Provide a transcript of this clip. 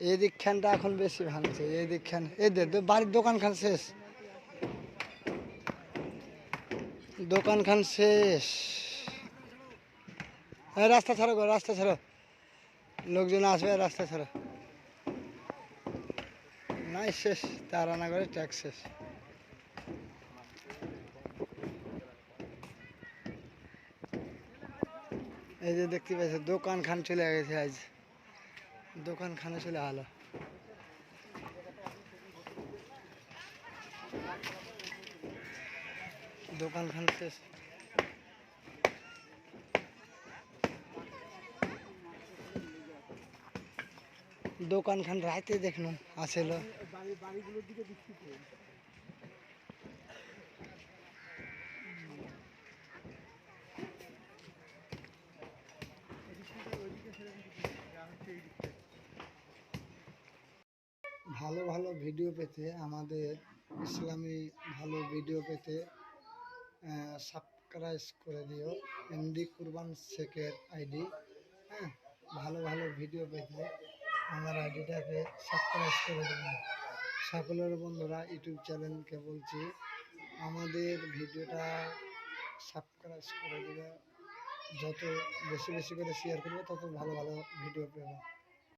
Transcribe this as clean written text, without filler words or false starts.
এই দিকখানটা এখন বেশি ভাঙছে, এই দিকখান এদের বাড়ির দোকানখান শেষ, দোকানখান শেষ। হ্যাঁ রাস্তা ছাড়ো গো, রাস্তা ছাড়ো, লোকজন আসবে, রাস্তা ছাড়ো। নাই শেষ, তারানগরে ট্যাক্স শেষ। এই যে দেখতে পাচ্ছি দোকানখান চলে গেছে, আজ দোকানখানে চলে আলো। দোকানখান শেষ। দোকানখান রাইতে দেখলাম আসেল। ভালো ভালো ভিডিও পেতে, আমাদের ইসলামী ভালো ভিডিও পেতে সাবস্ক্রাইব করে দিও। এমডি কুরবান শেখের আইডি। হ্যাঁ, ভালো ভালো ভিডিও পেতে আমার আইডিটাকে সাবস্ক্রাইব করে দেবেন। সকলের বন্ধুরা ইউটিউব চ্যানেলকে বলছি, আমাদের ভিডিওটা সাবস্ক্রাইব করে দেবে। যত বেশি বেশি করে শেয়ার করবে তত ভালো ভালো ভিডিও পেবে।